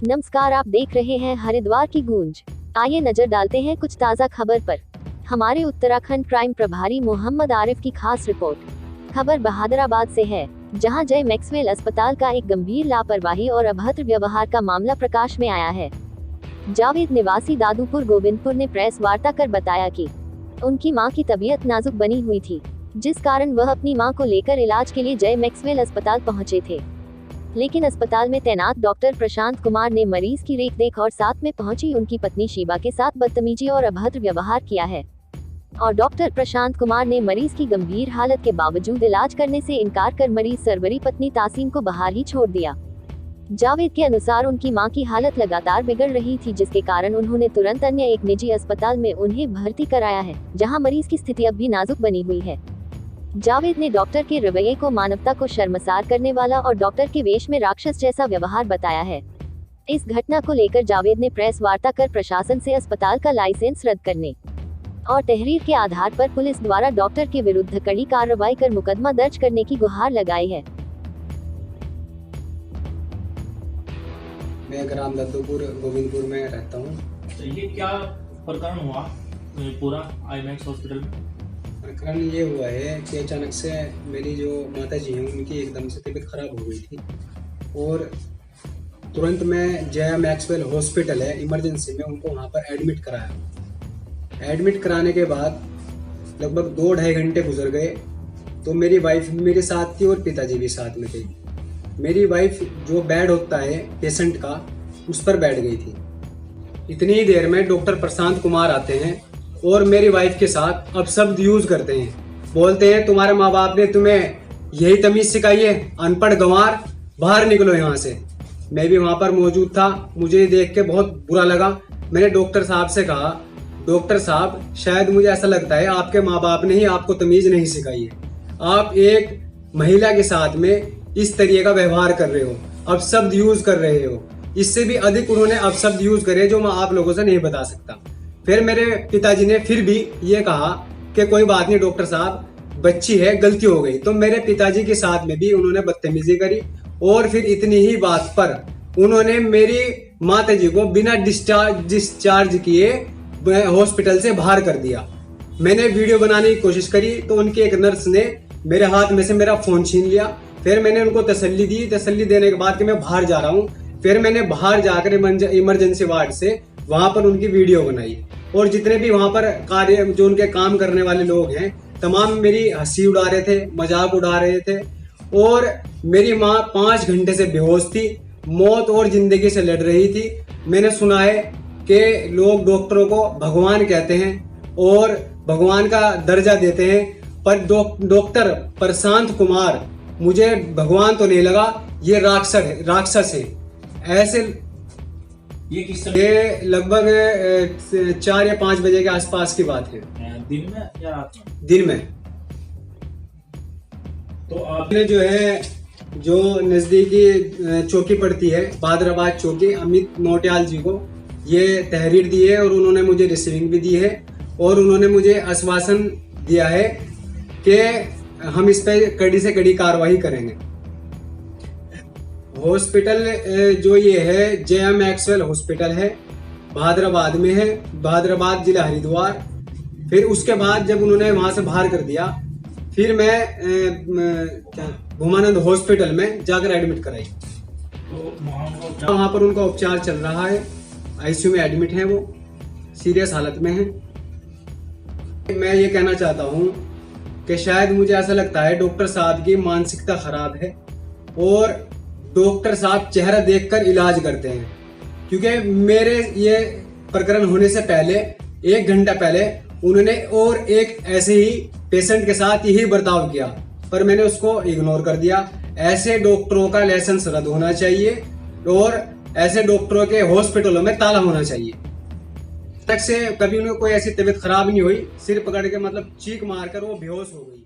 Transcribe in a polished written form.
नमस्कार, आप देख रहे हैं हरिद्वार की गूंज। आइए नजर डालते हैं कुछ ताज़ा खबर पर। हमारे उत्तराखंड क्राइम प्रभारी मोहम्मद आरिफ की खास रिपोर्ट। खबर बहादुराबाद से है, जहां जय मैक्सवेल अस्पताल का एक गंभीर लापरवाही और अभद्र व्यवहार का मामला प्रकाश में आया है। जावेद निवासी दादूपुर गोविंदपुर ने प्रेस वार्ता कर बताया कि उनकी मां की तबीयत नाजुक बनी हुई थी, जिस कारण वह अपनी मां को लेकर इलाज के लिए जय मैक्सवेल अस्पताल पहुंचे थे। लेकिन अस्पताल में तैनात डॉक्टर प्रशांत कुमार ने मरीज की रेख और साथ में पहुंची उनकी पत्नी शीबा के साथ बदतमीजी और अभद्र व्यवहार किया है। और डॉक्टर प्रशांत कुमार ने मरीज की गंभीर हालत के बावजूद इलाज करने से इनकार कर मरीज सरवरी पत्नी तासीम को बाहर ही छोड़ दिया। जावेद के अनुसार उनकी मां की हालत लगातार बिगड़ रही थी, जिसके कारण उन्होंने तुरंत अन्य एक निजी अस्पताल में उन्हें भर्ती कराया है, जहां मरीज की स्थिति अब भी नाजुक बनी हुई है। जावेद ने डॉक्टर के रवैये को मानवता को शर्मसार करने वाला और डॉक्टर के वेश में राक्षस जैसा व्यवहार बताया है। इस घटना को लेकर जावेद ने प्रेस वार्ता कर प्रशासन से अस्पताल का लाइसेंस रद्द करने और तहरीर के आधार पर पुलिस द्वारा डॉक्टर के विरुद्ध कड़ी कार्रवाई कर मुकदमा दर्ज करने की गुहार लगाई है। मैं ग्राम दादूपुर गोविंदपुर में रहता हूँ। तो ये क्या प्रकरण हुआ पूरा आईमैक्स हॉस्पिटल में? प्रकरण ये हुआ है कि अचानक से मेरी जो माता जी हैं उनकी एकदम से तबीयत खराब हो गई थी और तुरंत मैं जय मैक्सवेल हॉस्पिटल है इमरजेंसी में उनको वहाँ पर एडमिट कराया। एडमिट कराने के बाद लगभग 2-2.5 घंटे गुजर गए तो मेरी वाइफ मेरे साथ थी और पिताजी भी साथ में थे। मेरी वाइफ जो बेड होता है पेशेंट का उस पर बैठ गई थी। इतनी ही देर में डॉक्टर प्रशांत कुमार आते हैं और मेरी वाइफ के साथ अपशब्द यूज करते हैं, बोलते हैं तुम्हारे माँ बाप ने तुम्हें यही तमीज सिखाई है, अनपढ़ गंवार, बाहर निकलो यहाँ से। मैं भी वहाँ पर मौजूद था, मुझे देख के बहुत बुरा लगा। मैंने डॉक्टर साहब से कहा, डॉक्टर साहब शायद मुझे ऐसा लगता है आपके माँ बाप ने ही आपको तमीज नहीं सिखाई है, आप एक महिला के साथ में इस तरीके का व्यवहार कर रहे हो, अपशब्द यूज कर रहे हो। इससे भी अधिक उन्होंने अपशब्द यूज करे जो मैं आप लोगों से नहीं बता सकता। फिर मेरे पिताजी ने फिर भी ये कहा कि कोई बात नहीं डॉक्टर साहब, बच्ची है, गलती हो गई। तो मेरे पिताजी के साथ में भी उन्होंने बदतमीजी करी और फिर इतनी ही बात पर उन्होंने मेरी माता जी को बिना डिस्चार्ज किए हॉस्पिटल से बाहर कर दिया। मैंने वीडियो बनाने की कोशिश करी तो उनके एक नर्स ने मेरे हाथ में से मेरा फोन छीन लिया। फिर मैंने उनको तसल्ली दी, तसल्ली देने के बाद कि मैं बाहर जा रहा हूँ। फिर मैंने बाहर जाकर इमरजेंसी वार्ड से वहां पर उनकी वीडियो बनाई और जितने भी वहां पर कार्य जो उनके काम करने वाले लोग हैं तमाम मेरी हंसी उड़ा रहे थे, मजाक उड़ा रहे थे। और मेरी माँ 5 घंटे से बेहोश थी, मौत और जिंदगी से लड़ रही थी। मैंने सुना है कि लोग डॉक्टरों को भगवान कहते हैं और भगवान का दर्जा देते हैं, पर डॉक्टर प्रशांत कुमार मुझे भगवान तो नहीं लगा, ये राक्षस है। ऐसे ये लगभग 4 या 5 बजे के आसपास की बात है। दिन में या रात में? दिन में। तो आपने जो है जो नजदीकी चौकी पड़ती है बहादुराबाद चौकी, अमित नौटियाल जी को ये तहरीर दी है और उन्होंने मुझे रिसीविंग भी दी है और उन्होंने मुझे आश्वासन दिया है कि हम इस पे कड़ी से कड़ी कार्रवाई करेंगे। हॉस्पिटल जो ये है जय मैक्सवेल हॉस्पिटल है, बहादुराबाद में है, बहादुराबाद जिला हरिद्वार। फिर उसके बाद जब उन्होंने वहां से बाहर कर दिया फिर मैं भूमानंद हॉस्पिटल में जाकर एडमिट कराई। तो वहां पर उनका उपचार चल रहा है, आईसीयू में एडमिट है, वो सीरियस हालत में है। मैं ये कहना चाहता हूँ कि शायद मुझे ऐसा लगता है डॉक्टर साहब की मानसिकता खराब है और डॉक्टर साहब चेहरा देखकर इलाज करते हैं। क्योंकि मेरे ये प्रकरण होने से पहले 1 घंटा पहले उन्होंने और एक ऐसे ही पेशेंट के साथ यही बर्ताव किया, पर मैंने उसको इग्नोर कर दिया। ऐसे डॉक्टरों का लाइसेंस रद्द होना चाहिए और ऐसे डॉक्टरों के हॉस्पिटलों में ताला होना चाहिए। तक से कभी उन्हें कोई ऐसी तबीयत खराब नहीं हुई, सिर पकड़ के मतलब चीख मारकर वो बेहोश हो गई।